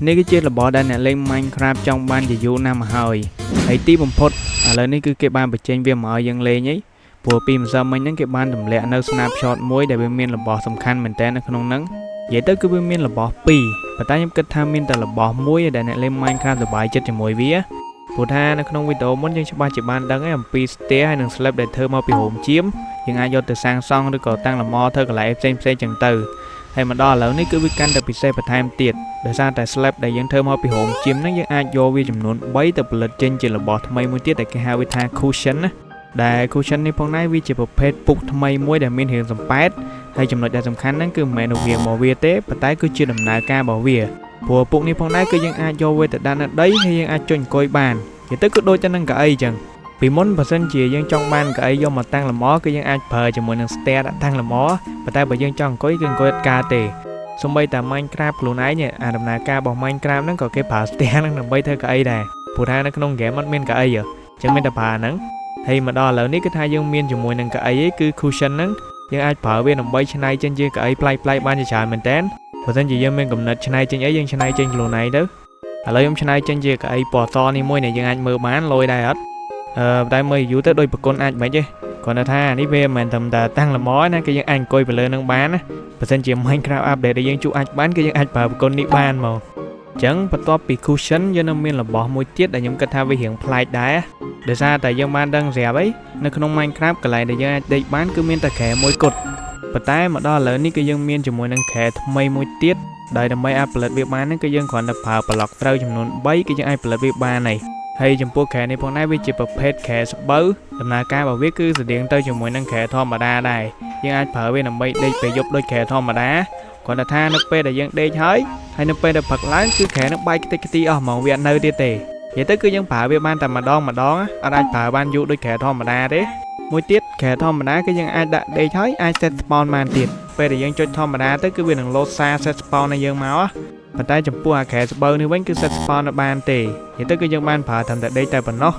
នេះគឺជារបរដែលអ្នកលេង Minecraft ចង់បានជាយូរណាស់មកហើយហើយទីបំផុតឥឡូវនេះគឺគេបានបញ្ចេញវាមកឲ្យយើងលេងហីព្រោះពីម្សិលមិញហ្នឹងគេបានទម្លាក់នៅ snapshot មួយដែលវាមានរបស់សំខាន់មែនតើនៅក្នុងហ្នឹងនិយាយទៅគឺវាមានរបស់2ប៉ុន្តែខ្ញុំគិតថាមានតែរបស់មួយដែលអ្នកលេង Minecraft សប្បាយចិត្តជាមួយវាព្រោះថានៅក្នុងវីដេអូមុនយើងច្បាស់ជាបានដឹងហើយអំពី stair ហើយនិង slab ដែលធ្វើមកពីរោមជាមយើងអាចយកទៅសាងសង់ឬក៏តាំងលម្អធ្វើកន្លែងផ្សេងៗចឹងទៅហើយមកដល់ឥឡូវនេះគឺវាកាន់តែពិសេសបន្ថែមទៀតដោយសារតែ slab ដែលយើងធ្វើមកពីរោមជាមហ្នឹងយើងអាចយកវាចំនួន3ទៅផលិតចេញជារបស់ថ្មីមួយទៀតដែលគេហៅវាថា cushion ណាដែល cushion នេះផងដែរវាជាប្រភេទពុកថ្មីមួយដែលមានរាងសំប៉ែតហើយចំណុចដែលសំខាន់ហ្នឹងគឺមិនមែនរូបរាងរបស់វាទេប៉ុន្តែគឺជាដំណើរការរបស់វាព្រោះពុកនេះផងដែរគឺយើងអាចយកវាទៅដាក់នៅដីហើយយើងអាចចុចអង្គុយបាននិយាយទៅគឺដូចទៅនឹងកៅអីចឹងពីមុនបើសិនជាយើងចង់បានកៅអីយកមកតាំងលម្អគឺយើងអាចប្រើជាមួយនឹង stair ដាក់តាំងលម្អប៉ុន្តែបើយើងចង់អង្គុយគឺអង្គុយអត់កើតទេសូម្បីតែ Minecraft ខ្លួនឯងអាដំណើរការរបស់ Minecraft ហ្នឹងក៏គេប្រើ stair ហ្នឹងដើម្បីធ្វើកៅអីដែរព្រោះថានៅក្នុង game អត់មានកៅអីអញ្ចឹងមានតែប្រើហ្នឹងហើយមកដល់ឥឡូវនេះគឺថាយើងមានជាមួយនឹងកៅអីគឺ cushion ហ្នឹងយើងអាចប្រើវាដើម្បីច្នៃចេញជាកៅអីប្លែកៗបានជាច្រើនមែនតើបើសិនជាយើងមានកំណត់ច្នៃចេញអីយើងច្នៃចេញខ្លួនឯងទៅឥឡូវខ្ញុំច្នៃចេញជាកៅអីពណ៌សនេះមួយនេះយើងអាចមើលបានលយដែរអត់តែមើលយូរទៅដូចប្រគុណអាចមិនហិចទេគាត់ថានេះវាមិនមែនតែតាំងលម្អណាគឺយើងអាចអង្គុយទៅលើនឹងបានណាបើសិនជា Minecraft update ដែលយើងជួអាចបានគឺយើងអាចប្រើប្រគុណនេះបានមកអញ្ចឹងបន្ទាប់ពី cushion យើងនៅមានរបស់មួយទៀតដែលខ្ញុំគិតថាវារៀងប្លែកដែរដោយសារតែយើងបានដឹងស្រាប់អីនៅក្នុង Minecraft កន្លែងដែលយើងអាចដេកបានគឺមានតែខែមួយគត់ប៉ុន្តែមកដល់ឥឡូវនេះគឺយើងមានជាមួយនឹងខែថ្មីមួយទៀតដើម្បីអាចផលិតវាបានហ្នឹងគឺយើងគ្រាន់តែប្រើប្លុកត្រូវចំនួន3គឺយើងអាចផលិតវាបានហើយចំពោះខែនេះផងដែរវាជាប្រភេទខែស្បូវដំណើរការរបស់វាគឺស្តៀងទៅជាមួយនឹងខែធម្មតាដែរយើងអាចប្រើវាដើម្បីដេកពេលយប់ដូចខែធម្មតាគ្រាន់តែថានៅពេលដែលយើងដេកហើយនៅពេលដែលព្រឹកឡើងគឺខែនឹងបែកខ្ទេចខ្ទីអស់ហ្មងវាអត់នៅទៀតទេនិយាយទៅគឺយើងប្រើវាបានតែម្ដងអត់អាចប្រើបានយូរដូចខែធម្មតាទេមួយទៀតខែធម្មតាគឺយើងអាចដាក់ដេកហើយអាច set spawn បានទៀតពេលដែលយើងចុចធម្មតាទៅគឺវានឹងលោតសារ set spawn ឲ្យយើងមកប៉ុន្តែចំពោះអាខែស្បូវនេះវិញគឺ set spawn នៅបានទេនិយាយទៅគឺយើងបានប្រើត្រឹមតែដេកតែប៉ុណ្ណោះ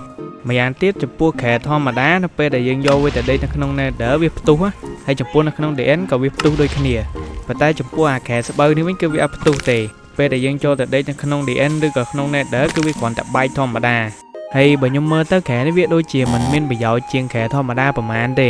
ម្យ៉ាងទៀតចំពោះខែធម្មតានៅពេលដែលយើងយកវាទៅដេកនៅក្នុង Nether វាផ្ទុះហើយចំពោះនៅក្នុង DN ក៏វាផ្ទុះដូចគ្នាប៉ុន្តែចំពោះអាខែស្បូវនេះវិញគឺវាអត់ផ្ទុះទេពេលដែលយើងចូលទៅដេកនៅក្នុង DN ឬក៏ក្នុង Nether គឺវាគ្រាន់តែបែកធម្មតាហើយបើខ្ញុំមើលទៅខែនេះវាដូចជាមិនមានប្រយោជន៍ជាងខែធម្មតាប្រហែលទេ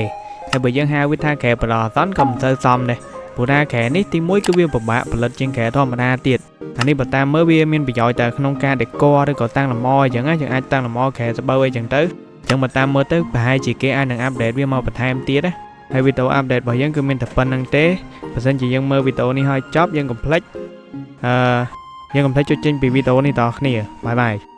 ហើយបើយើងហៅវាថាខែបរោះអសន្នក៏មិនសូវសមដែរព្រោះថាខែនេះទី1គឺវាពិបាកផលិតជាងខែធម្មតាទៀតអានេះបើតាមមើលវាមានប្រយោជន៍តែក្នុងការ decor ឬក៏តាំងលម្អអញ្ចឹងយើងអាចតាំងលម្អខែស្បូវអីចឹងទៅអញ្ចឹងបើតាមមើលទៅប្រហែលជាគេអាចនឹង update វាមកបន្ថែមទៀតណាហើយវីដេអូ update របស់យើងគឺមានតែប៉ុណ្្នឹងទេបើសិនជាយើងមើលវីដេអូនេះហើយចប់យើងកុំភ្លេចចុចចេញពីវីដេអូនេះតគ្នាបាយបាយ